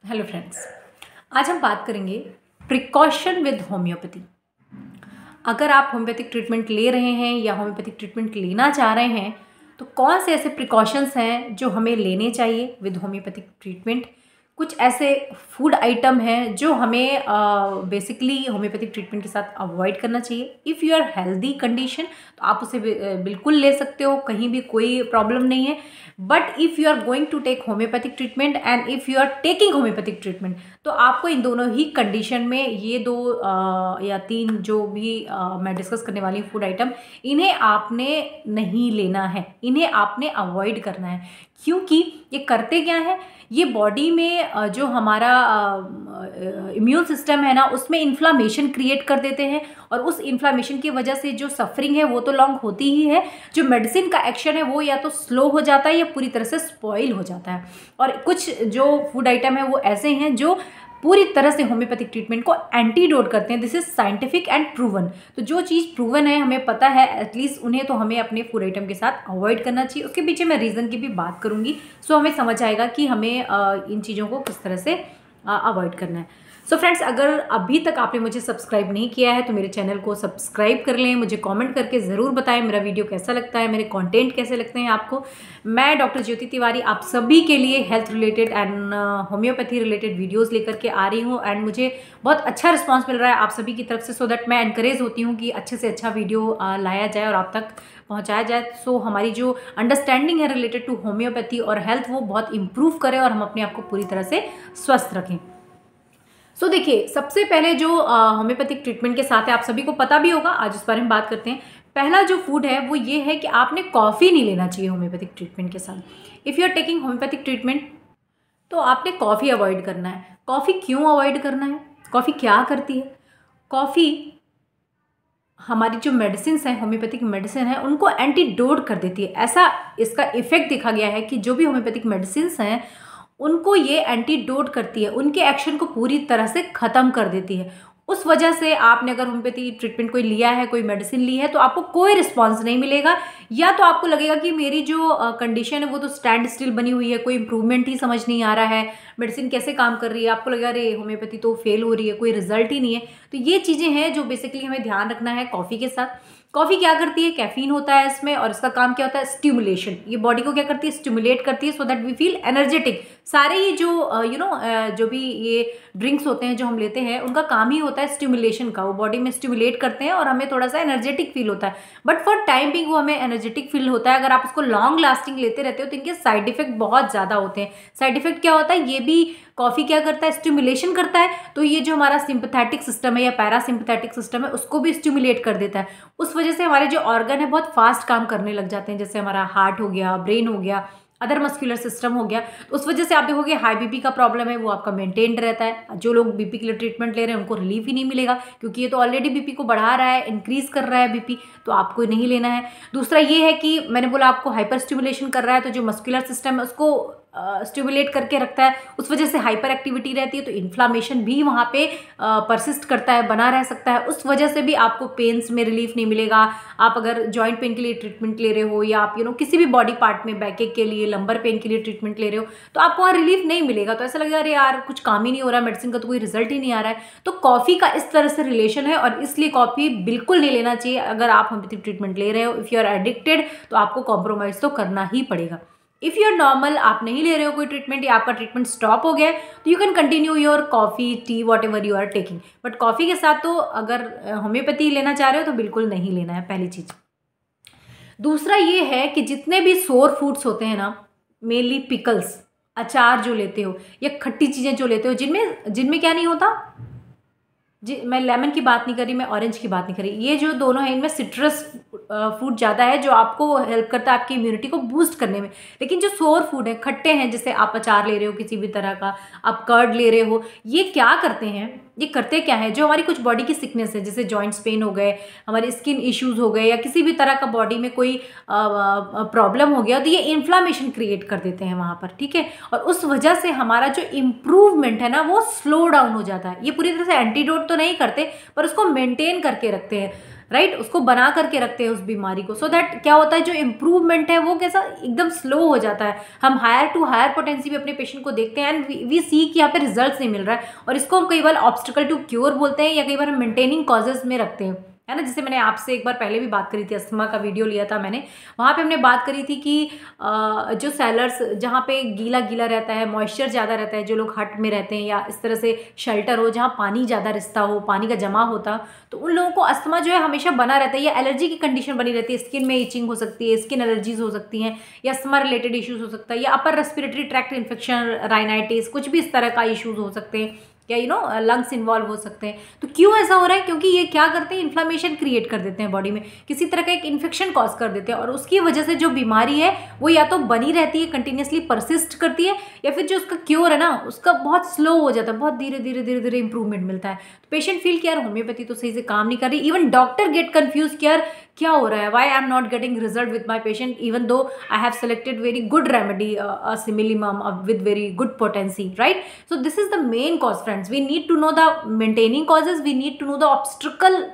Hello friends, आज हम बात करेंगे प्रिकॉशन विद होम्योपैथी। अगर आप होम्योपैथिक ट्रीटमेंट ले रहे हैं या होम्योपैथिक ट्रीटमेंट लेना चाह रहे हैं तो कौन से ऐसे प्रिकॉशंस हैं जो हमें लेने चाहिए विद होम्योपैथिक ट्रीटमेंट। कुछ ऐसे फूड आइटम हैं जो हमें बेसिकली होम्योपैथिक ट्रीटमेंट के साथ अवॉइड करना चाहिए। If you are healthy condition तो आप उसे बिल्कुल ले सकते हो, कहीं भी कोई प्रॉब्लम नहीं है। But if you are going to take homeopathic treatment and if you are taking homeopathic treatment तो आपको इन दोनों ही कंडीशन में ये दो या तीन जो भी मैं डिस्कस करने वाली हूँ फूड आइटम, इन्हें आपने नहीं लेना है, इन्हें आपने अवॉइड करना है। क्योंकि ये करते क्या है, ये बॉडी में जो हमारा इम्यून सिस्टम है ना उसमें इन्फ्लामेशन क्रिएट कर देते हैं और उस इन्फ्लामेशन की वजह से जो सफरिंग है वो तो लॉन्ग होती ही है, जो मेडिसिन का एक्शन है वो या तो स्लो हो जाता है या पूरी तरह से स्पॉइल हो जाता है। और कुछ जो फूड आइटम है वो ऐसे हैं जो पूरी तरह से होम्योपैथिक ट्रीटमेंट को एंटीडोट करते हैं। This is scientific and proven. तो जो चीज़ प्रूवन है, हमें पता है एटलीस्ट, उन्हें तो हमें अपने फूड आइटम के साथ अवॉइड करना चाहिए। उसके पीछे मैं रीज़न की भी बात करूंगी, सो हमें समझ आएगा कि हमें इन चीज़ों को किस तरह से अवॉइड करना है। सो फ्रेंड्स, अगर अभी तक आपने मुझे सब्सक्राइब नहीं किया है तो मेरे चैनल को सब्सक्राइब कर लें। मुझे कमेंट करके ज़रूर बताएं मेरा वीडियो कैसा लगता है, मेरे कंटेंट कैसे लगते हैं आपको। मैं डॉक्टर ज्योति तिवारी आप सभी के लिए health related and homeopathy related videos लेकर के आ रही हूँ एंड मुझे बहुत अच्छा रिस्पांस मिल रहा है आप सभी की तरफ से। सो दैट मैं एनकरेज होती हूँ कि अच्छे से अच्छा वीडियो लाया जाए और आप तक पहुँचाया जाए। सो हमारी जो अंडरस्टैंडिंग है रिलेटेड टू होम्योपैथी और हेल्थ वो बहुत इंप्रूव करें और हम अपने आप को पूरी तरह से स्वस्थ रखें। सो देखिए, सबसे पहले जो होम्योपैथिक ट्रीटमेंट के साथ है, आप सभी को पता भी होगा, आज इस बारे में बात करते हैं। पहला जो फूड है वो ये है कि आपने कॉफ़ी नहीं लेना चाहिए होम्योपैथिक ट्रीटमेंट के साथ। If you are taking homeopathic treatment तो आपने कॉफ़ी अवॉइड करना है। कॉफ़ी क्यों अवॉइड करना है? कॉफ़ी क्या करती है? कॉफ़ी हमारी जो मेडिसिन है, होम्योपैथिक मेडिसिन है, उनको एंटीडोट कर देती है। ऐसा इसका इफेक्ट देखा गया है कि जो भी होम्योपैथिक मेडिसिन हैं उनको ये एंटीडोट करती है, उनके एक्शन को पूरी तरह से ख़त्म कर देती है। उस वजह से आपने अगर होम्योपैथी ट्रीटमेंट कोई लिया है, कोई मेडिसिन ली है, तो आपको कोई रिस्पांस नहीं मिलेगा, या तो आपको लगेगा कि मेरी जो कंडीशन है वो तो स्टैंड स्टिल बनी हुई है, कोई इंप्रूवमेंट ही समझ नहीं आ रहा है, मेडिसिन कैसे काम कर रही है, आपको लगेगा अरे होम्योपैथी तो फेल हो रही है, कोई रिजल्ट ही नहीं है। तो ये चीज़ें हैं जो बेसिकली हमें ध्यान रखना है कॉफ़ी के साथ। कॉफ़ी क्या करती है? कैफीन होता है इसमें और इसका काम क्या होता है? स्टिमुलेशन। ये बॉडी को क्या करती है? स्टिमुलेट करती है so that we feel energetic. सारे ये जो जो भी ये ड्रिंक्स होते हैं जो हम लेते हैं उनका काम ही होता है स्टिमुलेशन का। वो बॉडी में स्टिमुलेट करते हैं और हमें थोड़ा सा एनर्जेटिक फील होता है, बट फॉर टाइम बिंग वो हमें एनर्जेटिक फील होता है। अगर आप उसको लॉन्ग लास्टिंग लेते रहते हो तो इनके साइड इफेक्ट बहुत ज़्यादा होते हैं। साइड इफेक्ट क्या होता है? ये भी कॉफ़ी क्या करता है? स्टिमुलेशन करता है, तो ये जो हमारा सिंपैथेटिक सिस्टम है या पैरासिम्पैथेटिक सिस्टम है उसको भी स्टिमुलेट कर देता है। उस वजह से हमारे जो ऑर्गन है बहुत फास्ट काम करने लग जाते हैं, जैसे हमारा हार्ट हो गया, ब्रेन हो गया, अदर मस्कुलर सिस्टम हो गया। तो उस वजह से आप देखोगे हाई बीपी का प्रॉब्लम है वो आपका मेंटेन्ड रहता है। जो लोग बीपी के लिए ट्रीटमेंट ले रहे हैं उनको रिलीफ ही नहीं मिलेगा, क्योंकि ये तो ऑलरेडी बीपी को बढ़ा रहा है, इंक्रीज कर रहा है बीपी, तो आपको नहीं लेना है। दूसरा ये है कि मैंने बोला आपको हाइपर स्टिमुलेशन कर रहा है, तो जो मस्कुलर सिस्टम है उसको स्टिमुलेट करके रखता है, उस वजह से हाइपर एक्टिविटी रहती है, तो इन्फ्लामेशन भी वहाँ पे परसिस्ट करता है, बना रह सकता है। उस वजह से भी आपको पेन्स में रिलीफ नहीं मिलेगा। आप अगर जॉइंट पेन के लिए ट्रीटमेंट ले रहे हो या आप किसी भी बॉडी पार्ट में बैक के लिए, लंबर पेन के लिए ट्रीटमेंट ले रहे हो, तो आपको वहाँ रिलीफ नहीं मिलेगा। तो ऐसा लगेगा अरे यार कुछ काम ही नहीं हो रहा, मेडिसिन का तो कोई रिजल्ट ही नहीं आ रहा है। तो कॉफ़ी का इस तरह से रिलेशन है और इसलिए कॉफ़ी बिल्कुल नहीं लेना चाहिए अगर आप होम्योपैथिक ट्रीटमेंट ले रहे हो। इफ़ यू आर एडिक्टेड तो आपको कॉम्प्रोमाइज़ तो करना ही पड़ेगा। इफ़ यू आर नॉर्मल, आप नहीं ले रहे हो कोई ट्रीटमेंट या आपका ट्रीटमेंट स्टॉप हो गया है, तो you can continue your coffee, tea, whatever you are taking. But coffee के साथ तो अगर होम्योपैथी लेना चाह रहे हो तो बिल्कुल नहीं लेना है, पहली चीज़। दूसरा ये है कि जितने भी सोर फूड्स होते हैं ना, मेनली पिकल्स, अचार जो लेते हो या खट्टी चीज़ें जो लेते हो, जिनमें जिनमें क्या नहीं होता जी, मैं लेमन की बात नहीं कर रही, मैं ऑरेंज की बात नहीं कर रही, ये जो दोनों हैं इनमें सिट्रस फूड ज़्यादा है जो आपको हेल्प करता है आपकी इम्यूनिटी को बूस्ट करने में। लेकिन जो सोर फूड है, खट्टे हैं, जैसे आप अचार ले रहे हो किसी भी तरह का, आप कर्ड ले रहे हो, ये क्या करते हैं? ये करते क्या है, जो हमारी कुछ बॉडी की सिकनेस है, जैसे जॉइंट्स पेन हो गए, हमारे स्किन इश्यूज हो गए या किसी भी तरह का बॉडी में कोई प्रॉब्लम हो गया, तो ये इन्फ्लामेशन क्रिएट कर देते हैं वहाँ पर, ठीक है। और उस वजह से हमारा जो इम्प्रूवमेंट है ना वो स्लो डाउन हो जाता है। ये पूरी तरह से एंटीडोट तो नहीं करते पर उसको मेंटेन करके रखते हैं। राइट, उसको बना करके रखते हैं उस बीमारी को, सो दैट क्या होता है जो इम्प्रूवमेंट है वो कैसा एकदम स्लो हो जाता है। हम हायर टू हायर पोटेंसी में अपने पेशेंट को देखते हैं एंड वी सी कि यहाँ पे रिजल्ट नहीं मिल रहा है, और इसको हम कई बार ऑब्स्टिकल टू क्योर बोलते हैं, या कई बार हम मेंटेनिंग कॉजेज में रखते हैं, है ना। जैसे मैंने आपसे एक बार पहले भी बात करी थी, अस्थमा का वीडियो लिया था मैंने, वहाँ पे हमने बात करी थी कि जो सेलर्स जहाँ पे गीला गीला रहता है, मॉइस्चर ज़्यादा रहता है, जो लोग हट में रहते हैं या इस तरह से शेल्टर हो जहाँ पानी ज़्यादा रिसता हो, पानी का जमा होता, तो उन लोगों को अस्थमा जो है हमेशा बना रहता है, या एलर्जी की कंडीशन बनी रहती है, स्किन में इचिंग हो सकती है, स्किन एलर्जीज हो सकती हैं, या अस्थमा रिलेटेड इश्यूज हो सकता है, या upper respiratory tract infection, rhinitis, कुछ भी इस तरह का इश्यूज हो सकते हैं, या लंग्स इन्वॉल्व हो सकते हैं। तो क्यों ऐसा हो रहा है? क्योंकि ये क्या करते हैं, इन्फ्लामेशन क्रिएट कर देते हैं बॉडी में, किसी तरह का एक इन्फेक्शन कॉज कर देते हैं, और उसकी वजह से जो बीमारी है वो या तो बनी रहती है, कंटिन्यूसली परसिस्ट करती है, या फिर जो उसका क्योर है ना उसका बहुत स्लो हो जाता है, बहुत धीरे धीरे धीरे धीरे इंप्रूवमेंट मिलता है। तो पेशेंट फील कि यार होम्योपैथी तो सही से काम नहीं कर रही, इवन डॉक्टर गेट कंफ्यूज कि यार क्या हो रहा है, why I am not getting result with my patient even though I have selected very good remedy, simillimum with very good potency, right? So this is the main cause, friends. We need to know the maintaining causes, we need to know the obstacle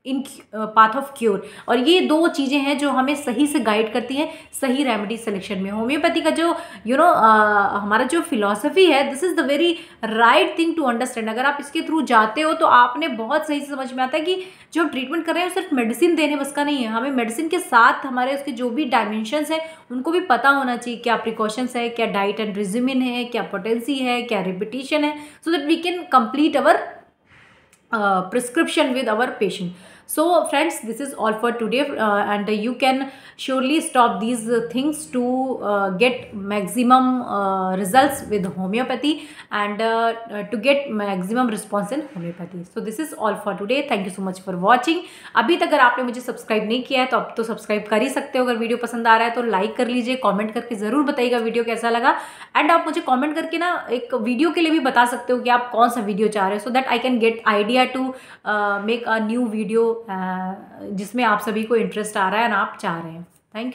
in path of cure, और ये दो चीज़ें हैं जो हमें सही से guide करती हैं सही रेमेडी सिलेक्शन में। होम्योपैथी का जो हमारा जो फिलॉसफी है, this is the very right thing to understand. अगर आप इसके थ्रू जाते हो तो आपने बहुत सही से समझ में आता है कि जो हम ट्रीटमेंट कर रहे हैं वो सिर्फ मेडिसिन देने बस का नहीं है, हमें मेडिसिन के साथ हमारे उसके जो भी डायमेंशंस हैं उनको भी पता होना चाहिए, क्या प्रिकॉशंस है, क्या डाइट एंड रिजिमिन है, क्या पोटेंसी है, क्या रिपीटिशन है, so that we can complete our prescription with our patient. So friends, this is all for today, and you can surely stop these things to get maximum results with homeopathy, and to get maximum response in homeopathy. So this is all for today. Thank you so much for watching. अभी तक अगर आपने मुझे subscribe नहीं किया है तो अब तो सब्सक्राइब कर ही सकते हो। अगर वीडियो पसंद आ रहा है तो लाइक कर लीजिए, कमेंट करके ज़रूर बताइएगा वीडियो कैसा लगा, एंड आप मुझे कमेंट करके ना एक वीडियो के लिए भी बता सकते हो कि आप कौन सा वीडियो चाह रहे हो, so that I can get idea to make a new video जिसमें आप सभी को इंटरेस्ट आ रहा है और आप चाह रहे हैं। Thank you.